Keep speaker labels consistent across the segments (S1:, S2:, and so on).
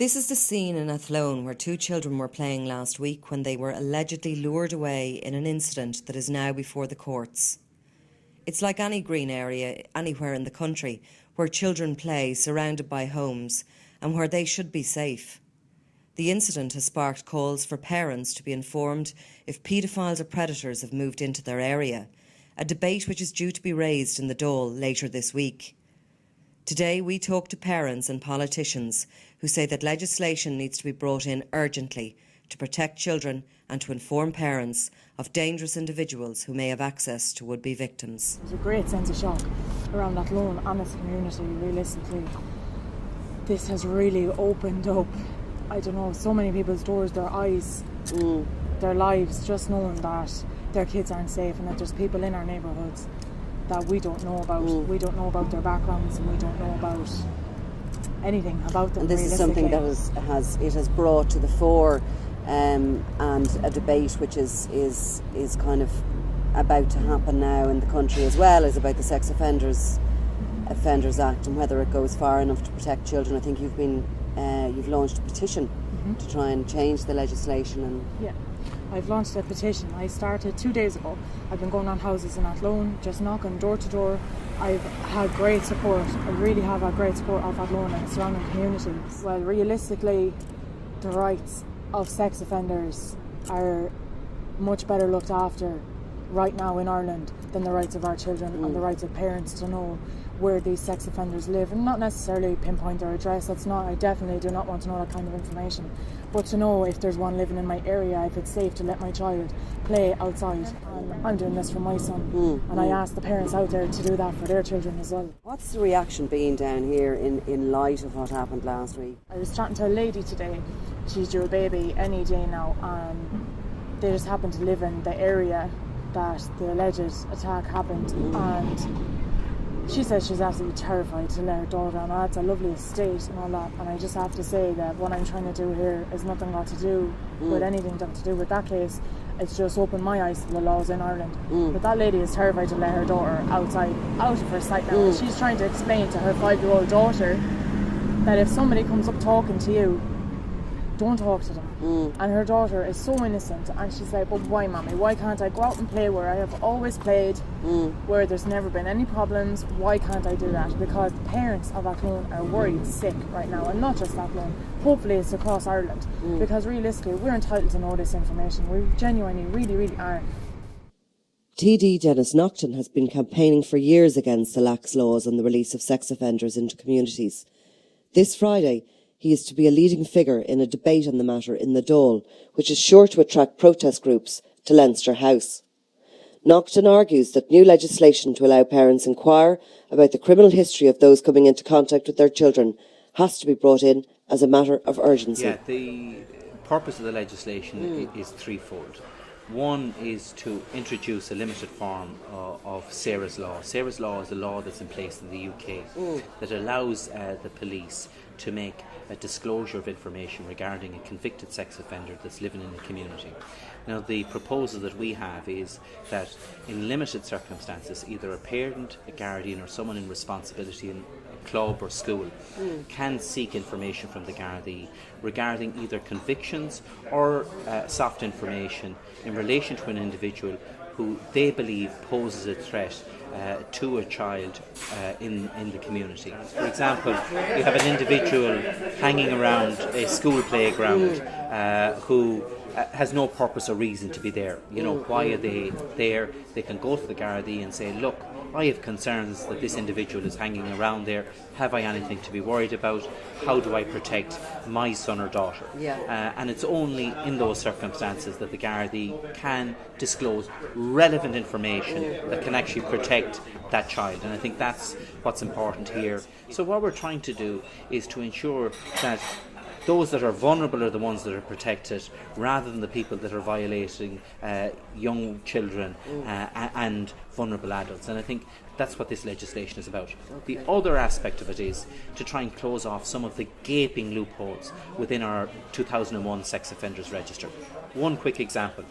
S1: This is the scene in Athlone where two children were playing last week when they were allegedly lured away in an incident that is now before the courts. It's like any green area anywhere in the country where children play surrounded by homes and where they should be safe. The incident has sparked calls for parents to be informed if paedophiles or predators have moved into their area, a debate which is due to be raised in the Dáil later this week. Today we talk to parents and politicians who say that legislation needs to be brought in urgently to protect children and to inform parents of dangerous individuals who may have access to would-be victims.
S2: There's a great sense of shock around Athlone and its community, realistically. This has really opened up, so many people's doors, their eyes, their lives, just knowing that their kids aren't safe and that there's people in our neighbourhoods that we don't know about. We don't know about their backgrounds and we don't know about anything about them.
S3: And this is something that has brought to the fore and a debate which is kind of about to happen now in the country as well, is about the Sex Offenders Act and whether it goes far enough to protect children. I think you've launched a petition to try and change the legislation.
S2: Yeah, I've launched a petition. I started 2 days ago. I've been going on houses in Athlone, just knocking door to door. I've had great support. I really have had great support of Athlone and the surrounding communities. Well, realistically, the rights of sex offenders are much better looked after right now in Ireland than the rights of our children and the rights of parents to know where these sex offenders live, and not necessarily pinpoint their address. I definitely do not want to know that kind of information, but to know if there's one living in my area, if it's safe to let my child play outside. And I'm doing this for my son, and I ask the parents out there to do that for their children as well.
S3: What's the reaction been down here in light of what happened last week?
S2: I was chatting to a lady today. She's due a baby any day now, and they just happen to live in the area that the alleged attack happened, and she says she's absolutely terrified to let her daughter down. It's a lovely estate and all that, and I just have to say that what I'm trying to do here is nothing got to do with anything got to do with that case. It's just opened my eyes to the laws in Ireland. But that lady is terrified to let her daughter out of her sight now. And she's trying to explain to her 5-year-old daughter that if somebody comes up talking to you, don't talk to them. And her daughter is so innocent, and she's like, but why, mommy? Why can't I go out and play where I have always played, where there's never been any problems? Why can't I do that? Because the parents of Athlone are worried sick right now, and not just Athlone. Hopefully it's across Ireland, because realistically we're entitled to know this information. We genuinely, really, really are.
S1: TD Dennis Naughton has been campaigning for years against the lax laws on the release of sex offenders into communities. This Friday, he is to be a leading figure in a debate on the matter in the Dáil, which is sure to attract protest groups to Leinster House. Naughton argues that new legislation to allow parents inquire about the criminal history of those coming into contact with their children has to be brought in as a matter of urgency.
S4: Yeah, the purpose of the legislation is threefold. One is to introduce a limited form of Sarah's Law. Sarah's Law is a law that's in place in the UK that allows the police to make a disclosure of information regarding a convicted sex offender that's living in the community. Now, the proposal that we have is that in limited circumstances, either a parent, a guardian or someone in responsibility in a club or school can seek information from the Gardaí regarding either convictions or soft information in relation to an individual who they believe poses a threat to a child in the community. For example, you have an individual hanging around a school playground who has no purpose or reason to be there. Why are they there? They can go to the Gardaí and say, look, I have concerns that this individual is hanging around there. Have I anything to be worried about? How do I protect my son or daughter? And it's only in those circumstances that the Gardaí can disclose relevant information that can actually protect that child. And I think that's what's important here. So what we're trying to do is to ensure that those that are vulnerable are the ones that are protected, rather than the people that are violating young children and vulnerable adults. And I think that's what this legislation is about. The other aspect of it is to try and close off some of the gaping loopholes within our 2001 sex offenders register. One quick example.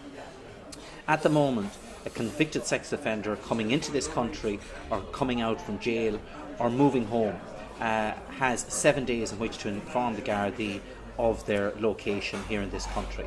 S4: At the moment, a convicted sex offender coming into this country or coming out from jail or moving home has 7 days in which to inform the Gardaí of their location here in this country.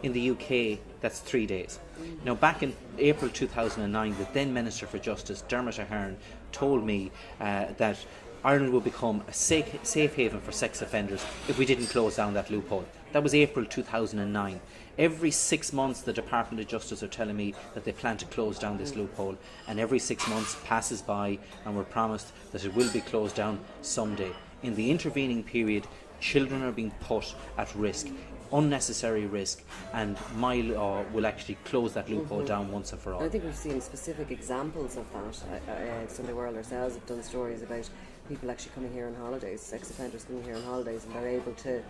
S4: In the UK, that's 3 days. Now, back in April 2009, the then Minister for Justice, Dermot Ahern, told me that Ireland would become a safe haven for sex offenders if we didn't close down that loophole. That was April 2009. Every 6 months, the Department of Justice are telling me that they plan to close down this loophole, and every 6 months passes by and we're promised that it will be closed down someday. In the intervening period, children are being put at risk, unnecessary risk, and my law will actually close that loophole down once and for all.
S3: I think we've seen specific examples of that. Sunday World ourselves have done stories about people actually coming here on holidays, sex offenders coming here on holidays, and they're able to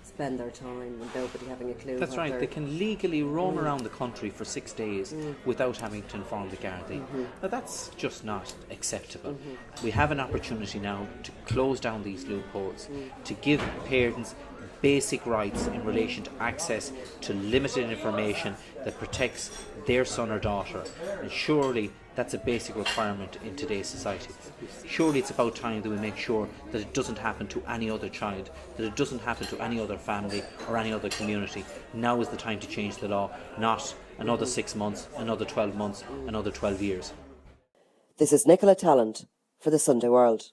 S3: spend their time with nobody having a clue.
S4: That's right, they can legally roam around the country for 6 days without having to inform the Gardaí. Now that's just not acceptable. We have an opportunity now to close down these loopholes, to give parents basic rights in relation to access to limited information that protects their son or daughter. And surely that's a basic requirement in today's society. Surely it's about time that we make sure that it doesn't happen to any other child, that it doesn't happen to any other family or any other community. Now is the time to change the law, not another 6 months, another 12 months, another 12 years.
S3: This is Nicola Tallant for the Sunday World.